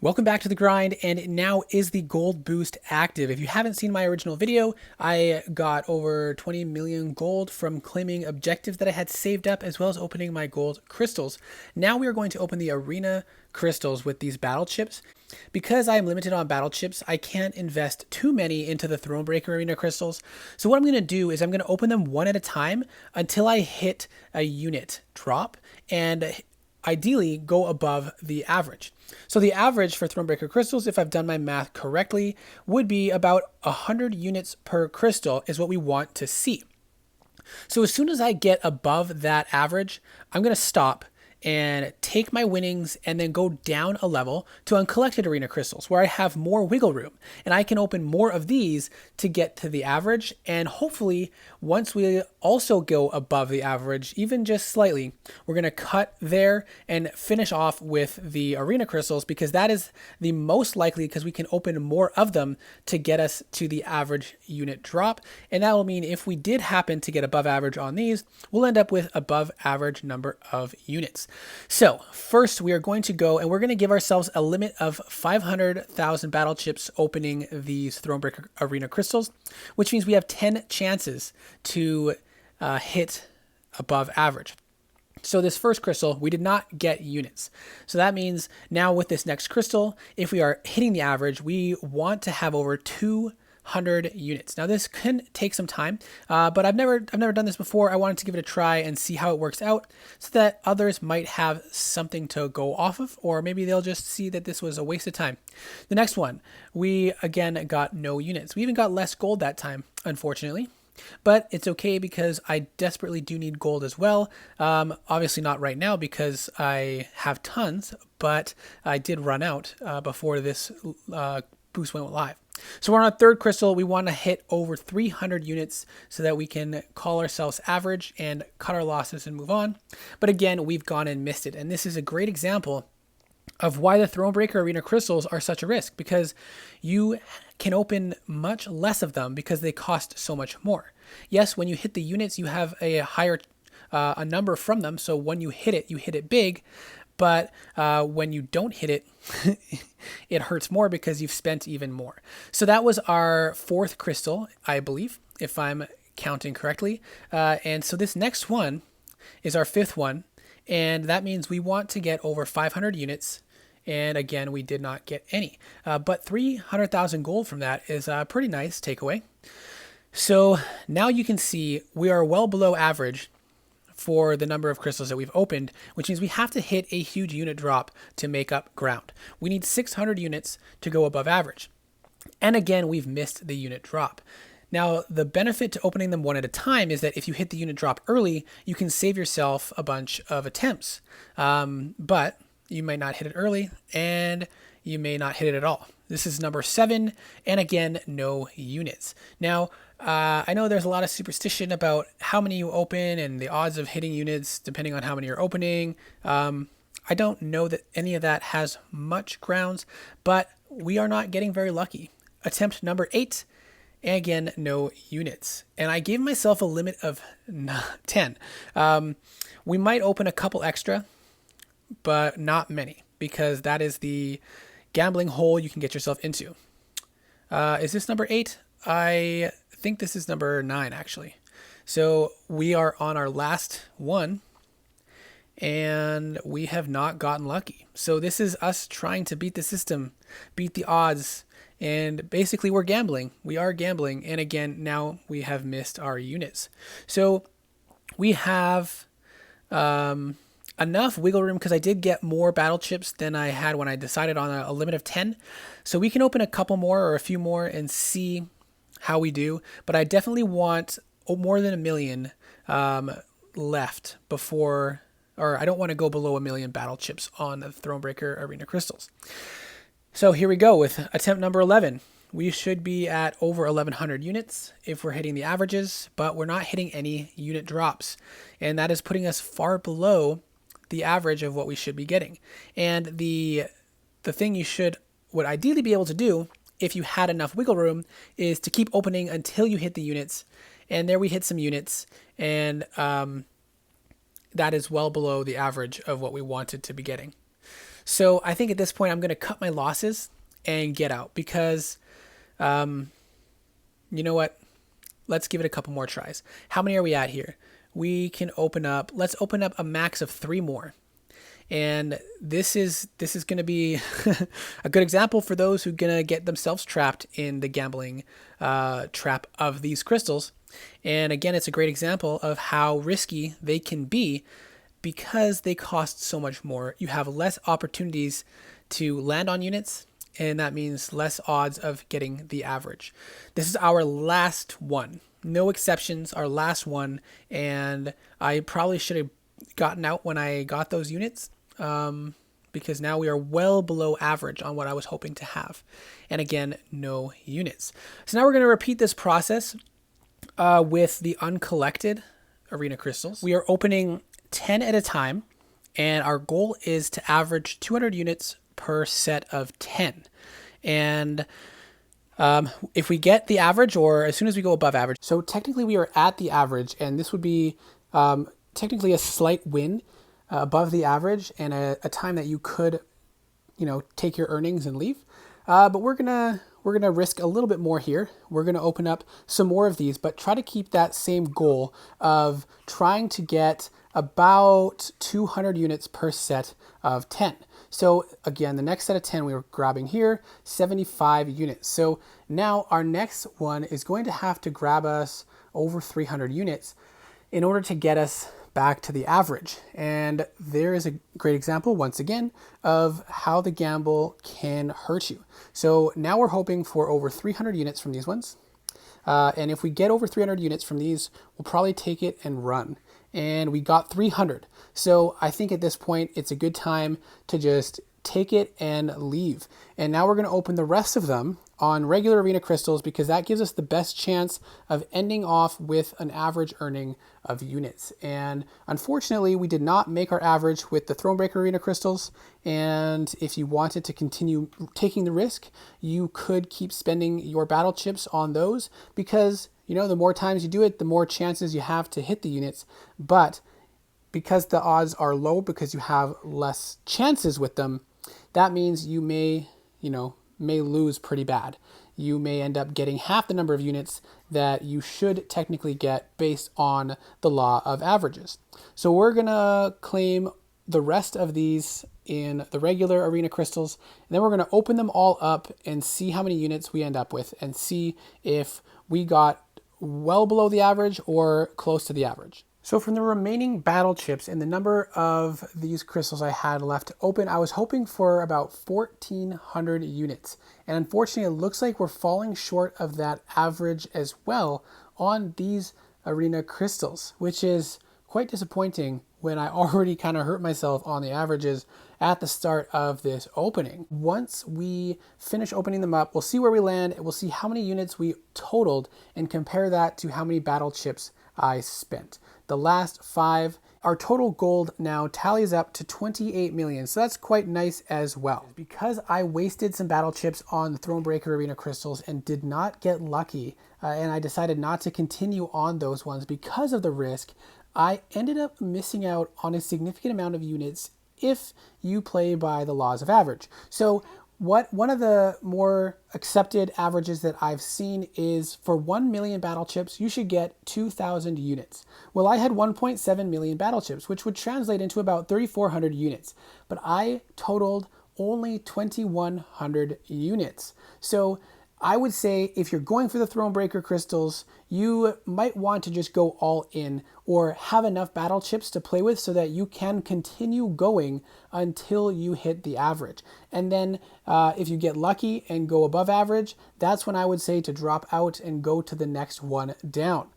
Welcome back to the grind, and now is the gold boost active. If you haven't seen my original video, I got over 20 million gold from claiming objectives that I had saved up, as well as opening my gold crystals. Now we are going to open the arena crystals with these battle chips. Because I am limited on battle chips, I can't invest too many into the Thronebreaker arena crystals. So what I'm going to do is I'm going to open them one at a time until I hit a unit drop, and ideally go above the average. So the average for Thronebreaker crystals, if I've done my math correctly, would be about 100 units per crystal is what we want to see. So as soon as I get above that average, I'm going to stop and take my winnings and then go down a level to uncollected arena crystals where I have more wiggle room, and I can open more of these to get to the average. And hopefully once we also go above the average, even just slightly, we're going to cut there and finish off with the arena crystals, because that is the most likely, because we can open more of them to get us to the average unit drop. And that will mean if we did happen to get above average on these, we'll end up with above average number of units. So first we are going to go and we're going to give ourselves a limit of 500,000 battle chips opening these Thronebreaker arena crystals, which means we have 10 chances to hit above average. So this first crystal, we did not get units. So that means now with this next crystal, if we are hitting the average, we want to have over 200 units. Now this can take some time, but I've never done this before. I wanted to give it a try and see how it works out, so that others might have something to go off of, or maybe they'll just see that this was a waste of time. The next one, we again got no units. We even got less gold that time, unfortunately. But it's okay, because I desperately do need gold as well. Obviously not right now because I have tons, but I did run out before this boost went live. So we're on our third crystal. We want to hit over 300 units so that we can call ourselves average and cut our losses and move on. But again, we've gone and missed it. And this is a great example of why the Thronebreaker arena crystals are such a risk, because you can open much less of them because they cost so much more. Yes, when you hit the units, you have a higher a number from them, so when you hit it big. But when you don't hit it, it hurts more because you've spent even more. So that was our fourth crystal, I believe, if I'm counting correctly. And so this next one is our fifth one, and that means we want to get over 500 units. And again, we did not get any. But 300,000 gold from that is a pretty nice takeaway. So now you can see we are well below average for the number of crystals that we've opened, which means we have to hit a huge unit drop to make up ground. We need 600 units to go above average. And again, we've missed the unit drop. Now, the benefit to opening them one at a time is that if you hit the unit drop early, you can save yourself a bunch of attempts. But you might not hit it early, and you may not hit it at all. This is number 7, and again, no units. Now, I know there's a lot of superstition about how many you open and the odds of hitting units depending on how many you're opening. I don't know that any of that has much grounds, but we are not getting very lucky. Attempt number 8, and again, no units. And I gave myself a limit of 10. We might open a couple extra, but not many, because that is the gambling hole you can get yourself into. Is this number 8? I think this is number 9, actually. So we are on our last one, and we have not gotten lucky. So this is us trying to beat the system, beat the odds, and basically we're gambling. We are gambling, and again, now we have missed our units. So we have enough wiggle room, because I did get more battle chips than I had when I decided on a limit of 10. So we can open a couple more or a few more and see how we do. But I definitely want more than 1 million left before, or I don't want to go below 1 million battle chips on the Thronebreaker arena crystals. So here we go with attempt number 11. We should be at over 1,100 units if we're hitting the averages, but we're not hitting any unit drops. And that is putting us far below the average of what we should be getting. And the thing you would ideally be able to do if you had enough wiggle room is to keep opening until you hit the units. And there we hit some units, and that is well below the average of what we wanted to be getting. So I think at this point I'm going to cut my losses and get out because you know what? Let's give it a couple more tries. How many are we at here? We can open up, let's open up a max of 3 more. And this is going to be a good example for those who are going to get themselves trapped in the gambling trap of these crystals. And again, it's a great example of how risky they can be because they cost so much more. You have less opportunities to land on units, and that means less odds of getting the average. This is our last one. No exceptions, our last one. And I probably should have gotten out when I got those units. Because now we are well below average on what I was hoping to have. And again, no units. So now we're going to repeat this process with the uncollected arena crystals. We are opening 10 at a time, and our goal is to average 200 units per set of 10. And if we get the average, or as soon as we go above average, so technically we are at the average, and this would be technically a slight win above the average and a time that you could, take your earnings and leave. But we're gonna risk a little bit more here. We're gonna open up some more of these, but try to keep that same goal of trying to get about 200 units per set of 10. So again, the next set of 10 we were grabbing here, 75 units. So now our next one is going to have to grab us over 300 units in order to get us back to the average. And there is a great example, once again, of how the gamble can hurt you. So now we're hoping for over 300 units from these ones. And if we get over 300 units from these, we'll probably take it and run. And we got 300. So I think at this point, it's a good time to just take it and leave. And now we're going to open the rest of them on regular arena crystals because that gives us the best chance of ending off with an average earning of units. And unfortunately, we did not make our average with the Thronebreaker arena crystals. And if you wanted to continue taking the risk, you could keep spending your battle chips on those because, the more times you do it, the more chances you have to hit the units. But because the odds are low, because you have less chances with them, that means you may lose pretty bad. You may end up getting half the number of units that you should technically get based on the law of averages. So we're gonna claim the rest of these in the regular arena crystals, and then we're gonna open them all up and see how many units we end up with and see if we got well below the average or close to the average. So from the remaining battle chips and the number of these crystals I had left to open, I was hoping for about 1,400 units. And unfortunately, it looks like we're falling short of that average as well on these arena crystals, which is quite disappointing when I already kind of hurt myself on the averages at the start of this opening. Once we finish opening them up, we'll see where we land, and we'll see how many units we totaled and compare that to how many battle chips I spent. The last 5, our total gold now tallies up to 28 million. So that's quite nice as well. Because I wasted some battle chips on the Thronebreaker Arena crystals and did not get lucky, and I decided not to continue on those ones because of the risk, I ended up missing out on a significant amount of units if you play by the laws of average. So one of the more accepted averages that I've seen is for 1 million battle chips, you should get 2,000 units. Well, I had 1.7 million battle chips, which would translate into about 3,400 units, but I totaled only 2,100 units. So I would say if you're going for the Thronebreaker crystals, you might want to just go all in or have enough battle chips to play with so that you can continue going until you hit the average. And then if you get lucky and go above average, that's when I would say to drop out and go to the next one down.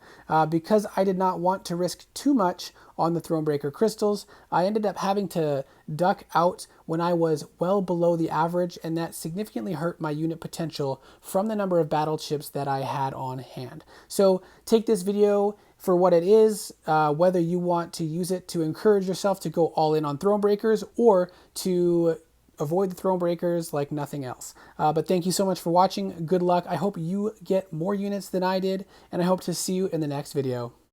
Because I did not want to risk too much on the Thronebreaker crystals, I ended up having to duck out when I was well below the average, and that significantly hurt my unit potential from the number of battle chips that I had on hand. So take this video for what it is, whether you want to use it to encourage yourself to go all in on Thronebreakers or to avoid the Thronebreakers like nothing else. But thank you so much for watching. Good luck. I hope you get more units than I did, and I hope to see you in the next video.